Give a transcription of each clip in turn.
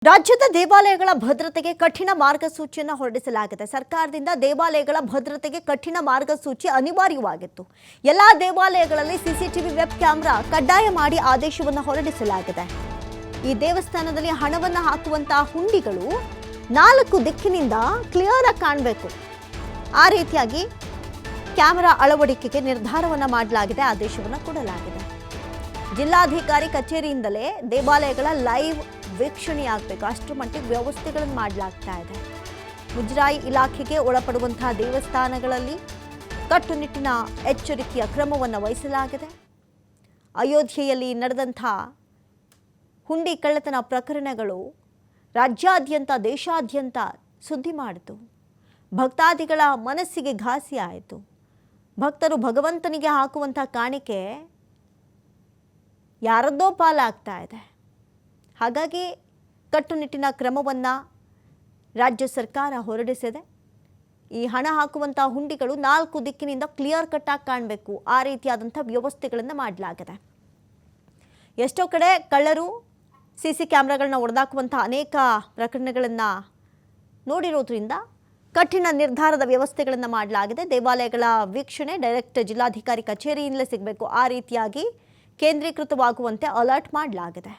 ರಾಜ್ಯದ ದೇವಾಲಯಗಳ ಭದ್ರತೆಗೆ ಕಠಿಣ ಮಾರ್ಗಸೂಚಿಯನ್ನು ಹೊರಡಿಸಲಾಗಿದೆ. ಸರ್ಕಾರದಿಂದ ದೇವಾಲಯಗಳ ಭದ್ರತೆಗೆ ಕಠಿಣ ಮಾರ್ಗಸೂಚಿ ಅನಿವಾರ್ಯವಾಗಿತ್ತು. ಎಲ್ಲಾ ದೇವಾಲಯಗಳಲ್ಲಿ ಸಿಸಿಟಿವಿ ವೆಬ್ ಕ್ಯಾಮೆರಾ ಕಡ್ಡಾಯ ಮಾಡಿ ಆದೇಶವನ್ನು ಹೊರಡಿಸಲಾಗಿದೆ. ಈ ದೇವಸ್ಥಾನದಲ್ಲಿ ಹಣವನ್ನು ಹಾಕುವಂತಹ ಹುಂಡಿಗಳು 4 ದಿಕ್ಕಿನಿಂದ ಕ್ಲಿಯರ್ ಆಗಿ ಕಾಣಬೇಕು. ಆ ರೀತಿಯಾಗಿ ಕ್ಯಾಮೆರಾ ಅಳವಡಿಕೆಗೆ ನಿರ್ಧಾರವನ್ನು ಮಾಡಲಾಗಿದೆ, ಆದೇಶವನ್ನು ಕೊಡಲಾಗಿದೆ. ಜಿಲ್ಲಾಧಿಕಾರಿ ಕಚೇರಿಯಿಂದಲೇ ದೇವಾಲಯಗಳ ಲೈವ್ ವೀಕ್ಷಣೆಯಾಗಬೇಕು, ಅಷ್ಟರ ಮಟ್ಟಿಗೆ ವ್ಯವಸ್ಥೆಗಳನ್ನು ಮಾಡಲಾಗ್ತಾ ಇದೆ. ಮುಜರಾಯಿ ಇಲಾಖೆಗೆ ಒಳಪಡುವಂತಹ ದೇವಸ್ಥಾನಗಳಲ್ಲಿ ಕಟ್ಟುನಿಟ್ಟಿನ ಎಚ್ಚರಿಕೆಯ ಕ್ರಮವನ್ನು ವಹಿಸಲಾಗಿದೆ. ಅಯೋಧ್ಯೆಯಲ್ಲಿ ನಡೆದಂಥ ಹುಂಡಿ ಕಳ್ಳತನ ಪ್ರಕರಣಗಳು ರಾಜ್ಯಾದ್ಯಂತ ದೇಶಾದ್ಯಂತ ಸುದ್ದಿ ಮಾಡಿತು. ಭಕ್ತಾದಿಗಳ ಮನಸ್ಸಿಗೆ ಘಾಸಿ ಆಯಿತು. ಭಕ್ತರು ಭಗವಂತನಿಗೆ ಹಾಕುವಂಥ ಕಾಣಿಕೆ ಯಾರದ್ದೋ ಪಾಲಾಗ್ತಾ ಇದೆ. ಹಾಗಾಗಿ ಕಟ್ಟುನಿಟ್ಟಿನ ಕ್ರಮವನ್ನು ರಾಜ್ಯ ಸರ್ಕಾರ ಹೊರಡಿಸಿದೆ. ಈ ಹಣ ಹಾಕುವಂಥ ಹುಂಡಿಗಳು 4 ದಿಕ್ಕಿನಿಂದ ಕ್ಲಿಯರ್ ಕಟ್ಟಾಗಿ ಕಾಣಬೇಕು, ಆ ರೀತಿಯಾದಂಥ ವ್ಯವಸ್ಥೆಗಳನ್ನು ಮಾಡಲಾಗಿದೆ. ಎಷ್ಟೋ ಕಡೆ ಕಳ್ಳರು CC ಕ್ಯಾಮ್ರಾಗಳನ್ನ ಒಡೆದಾಕುವಂಥ ಅನೇಕ ಪ್ರಕರಣಗಳನ್ನು ನೋಡಿರೋದ್ರಿಂದ ಕಠಿಣ ನಿರ್ಧಾರದ ವ್ಯವಸ್ಥೆಗಳನ್ನು ಮಾಡಲಾಗಿದೆ. ದೇವಾಲಯಗಳ ವೀಕ್ಷಣೆ ಡೈರೆಕ್ಟ್ ಜಿಲ್ಲಾಧಿಕಾರಿ ಕಚೇರಿಯಿಂದಲೇ ಸಿಗಬೇಕು, ಆ ರೀತಿಯಾಗಿ ಕೇಂದ್ರೀಕೃತವಾಗುವಂತೆ ಅಲರ್ಟ್ ಮಾಡಲಾಗಿದೆ.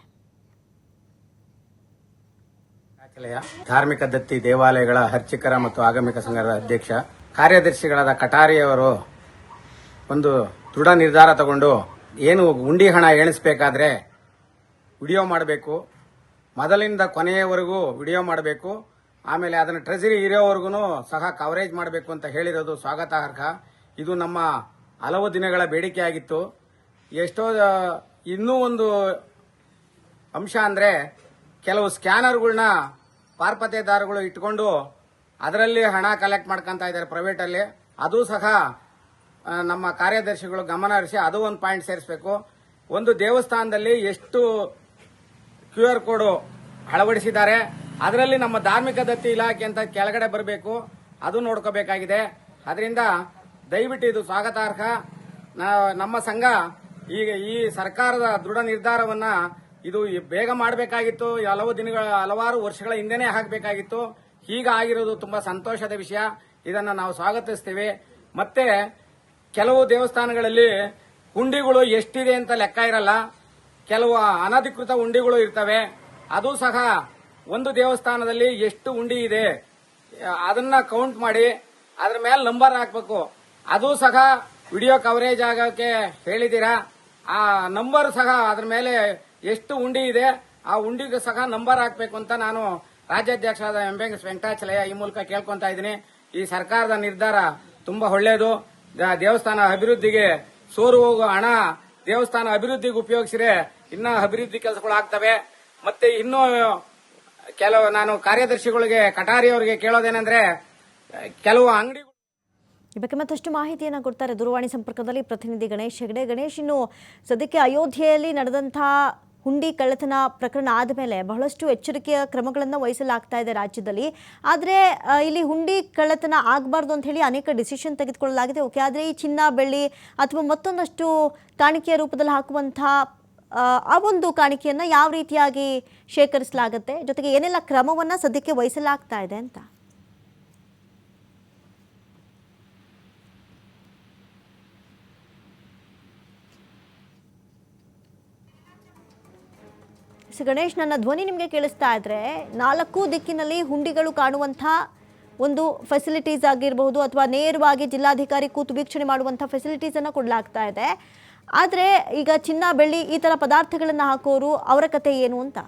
ಧಾರ್ಮಿಕ ದತ್ತಿ ದೇವಾಲಯಗಳ ಅರ್ಚಕರ ಮತ್ತು ಆಗಮಿಕ ಸಂಘದ ಅಧ್ಯಕ್ಷ ಕಾರ್ಯದರ್ಶಿಗಳಾದ ಕಟಾರಿಯವರು ಒಂದು ದೃಢ ನಿರ್ಧಾರ ತಗೊಂಡು ಏನು ಹುಂಡಿ ಹಣ ಎಣಿಸಬೇಕಾದ್ರೆ ವಿಡಿಯೋ ಮಾಡಬೇಕು, ಮೊದಲಿಂದ ಕೊನೆಯವರೆಗೂ ವಿಡಿಯೋ ಮಾಡಬೇಕು, ಆಮೇಲೆ ಅದನ್ನು ಟ್ರೆಜರಿ ಇರೋವರೆಗೂ ಸಹ ಕವರೇಜ್ ಮಾಡಬೇಕು ಅಂತ ಹೇಳಿರೋದು ಸ್ವಾಗತಾರ್ಹ. ಇದು ನಮ್ಮ ಹಲವು ದಿನಗಳ ಬೇಡಿಕೆ ಆಗಿತ್ತು. ಎಷ್ಟೋ ಇನ್ನೂ ಒಂದು ಅಂಶ ಅಂದರೆ ಕೆಲವು ಸ್ಕ್ಯಾನರ್ಗಳನ್ನ ಪಾರ್ಪತೆದಾರಗಳು ಇಟ್ಕೊಂಡು ಅದರಲ್ಲಿ ಹಣ ಕಲೆಕ್ಟ್ ಮಾಡ್ಕೊತಾ ಇದ್ದಾರೆ ಪ್ರೈವೇಟಲ್ಲಿ. ಅದು ಸಹ ನಮ್ಮ ಕಾರ್ಯದರ್ಶಿಗಳು ಗಮನ ಹರಿಸಿ ಅದು ಒಂದು ಪಾಯಿಂಟ್ ಸೇರಿಸಬೇಕು. ಒಂದು ದೇವಸ್ಥಾನದಲ್ಲಿ ಎಷ್ಟು QR ಕೋಡ್ ಅಳವಡಿಸಿದ್ದಾರೆ, ಅದರಲ್ಲಿ ನಮ್ಮ ಧಾರ್ಮಿಕ ದತ್ತಿ ಇಲಾಖೆ ಅಂತ ಕೆಳಗಡೆ ಬರಬೇಕು, ಅದು ನೋಡ್ಕೋಬೇಕಾಗಿದೆ. ಅದರಿಂದ ದಯವಿಟ್ಟು ಇದು ಸ್ವಾಗತಾರ್ಹ. ನಮ್ಮ ಸಂಘ ಈಗ ಈ ಸರ್ಕಾರದ ದೃಢ ನಿರ್ಧಾರವನ್ನ ಇದು ಬೇಗ ಮಾಡಬೇಕಾಗಿತ್ತು. ಹಲವಾರು ವರ್ಷಗಳ ಹಿಂದೆನೇ ಆಗಬೇಕಾಗಿತ್ತು. ಈಗ ಆಗಿರೋದು ತುಂಬಾ ಸಂತೋಷದ ವಿಷಯ. ಇದನ್ನ ನಾವು ಸ್ವಾಗತಿಸ್ತೇವೆ. ಮತ್ತೆ ಕೆಲವು ದೇವಸ್ಥಾನಗಳಲ್ಲಿ ಹುಂಡಿಗಳು ಎಷ್ಟಿದೆ ಅಂತ ಲೆಕ್ಕ ಇರಲ್ಲ, ಕೆಲವು ಅನಧಿಕೃತ ಹುಂಡಿಗಳು ಇರ್ತವೆ. ಅದು ಸಹ ಒಂದು ದೇವಸ್ಥಾನದಲ್ಲಿ ಎಷ್ಟು ಹುಂಡಿ ಇದೆ ಅದನ್ನ ಕೌಂಟ್ ಮಾಡಿ ಅದ್ರ ಮೇಲೆ ನಂಬರ್ ಹಾಕಬೇಕು. ಅದು ಸಹ ವಿಡಿಯೋ ಕವರೇಜ್ ಆಗೋಕೆ ಹೇಳಿದ್ದೀರಾ. ಆ ನಂಬರ್ ಸಹ ಅದ್ರ ಮೇಲೆ ಎಷ್ಟು ಹುಂಡಿ ಇದೆ ಆ ಹುಂಡಿಗೆ ಸಹ ನಂಬರ್ ಹಾಕಬೇಕು ಅಂತ ನಾನು ರಾಜ್ಯಾಧ್ಯಕ್ಷರಾದ ವೆಂಕಟಾಚಲಯ್ಯ ಈ ಮೂಲಕ ಕೇಳ್ಕೊಂತಾ ಇದ್ದೀನಿ. ಈ ಸರ್ಕಾರದ ನಿರ್ಧಾರ ತುಂಬಾ ಒಳ್ಳೆಯದು. ದೇವಸ್ಥಾನ ಅಭಿವೃದ್ಧಿಗೆ ಸೋರು ಹೋಗುವ ಹಣ ದೇವಸ್ಥಾನ ಅಭಿವೃದ್ಧಿಗೆ ಉಪಯೋಗಿಸಿದ್ರೆ ಇನ್ನ ಅಭಿವೃದ್ಧಿ ಕೆಲಸಗಳು ಆಗ್ತವೆ. ಮತ್ತೆ ಇನ್ನೂ ನಾನು ಕಾರ್ಯದರ್ಶಿಗಳಿಗೆ ಕಟಾರಿ ಅವರಿಗೆ ಕೇಳೋದೇನೆಂದ್ರೆ, ಕೆಲವು ಅಂಗಡಿ ಈ ಬಗ್ಗೆ ಮತ್ತಷ್ಟು ಮಾಹಿತಿಯನ್ನು ಕೊಡ್ತಾರೆ ದೂರವಾಣಿ ಸಂಪರ್ಕದಲ್ಲಿ ಪ್ರತಿನಿಧಿ ಗಣೇಶ್ ಹೆಗಡೆ. ಗಣೇಶ್, ಇನ್ನು ಸದ್ಯಕ್ಕೆ ಅಯೋಧ್ಯೆಯಲ್ಲಿ ನಡೆದಂಥ ಹುಂಡಿ ಕಳ್ಳತನ ಪ್ರಕರಣ ಆದಮೇಲೆ ಬಹಳಷ್ಟು ಎಚ್ಚರಿಕೆಯ ಕ್ರಮಗಳನ್ನು ವಹಿಸಲಾಗ್ತಾ ಇದೆ ರಾಜ್ಯದಲ್ಲಿ. ಆದರೆ ಇಲ್ಲಿ ಹುಂಡಿ ಕಳ್ಳತನ ಆಗಬಾರ್ದು ಅಂತ ಹೇಳಿ ಅನೇಕ ಡಿಸಿಷನ್ ತೆಗೆದುಕೊಳ್ಳಲಾಗಿದೆ. ಓಕೆ, ಆದರೆ ಈ ಚಿನ್ನ ಬೆಳ್ಳಿ ಅಥವಾ ಮತ್ತೊಂದಷ್ಟು ಕಾಣಿಕೆಯ ರೂಪದಲ್ಲಿ ಹಾಕುವಂಥ ಆ ಒಂದು ಕಾಣಿಕೆಯನ್ನು ಯಾವ ರೀತಿಯಾಗಿ ಶೇಖರಿಸಲಾಗುತ್ತೆ, ಜೊತೆಗೆ ಏನೆಲ್ಲ ಕ್ರಮವನ್ನು ಸದ್ಯಕ್ಕೆ ವಹಿಸಲಾಗ್ತಾ ಇದೆ ಅಂತ? ಗಣೇಶ್, ನನ್ನ ಧ್ವನಿ ನಿಮಗೆ ಕೇಳಿಸ್ತಾ ಇದ್ರೆ 4 ದಿಕ್ಕಿನಲ್ಲಿ ಹುಂಡಿಗಳು ಕಾಣುವಂಥ ಒಂದು ಫೆಸಿಲಿಟೀಸ್ ಆಗಿರಬಹುದು ಅಥವಾ ನೇರವಾಗಿ ಜಿಲ್ಲಾಧಿಕಾರಿ ಕೂತು ವೀಕ್ಷಣೆ ಮಾಡುವಂಥ ಫೆಸಿಲಿಟೀಸನ್ನು ಕೊಡಲಾಗ್ತಾ ಇದೆ. ಆದರೆ ಈಗ ಚಿನ್ನ ಬೆಳ್ಳಿ ಈ ಥರ ಪದಾರ್ಥಗಳನ್ನು ಹಾಕೋರು ಅವರ ಕತೆ ಏನು ಅಂತ?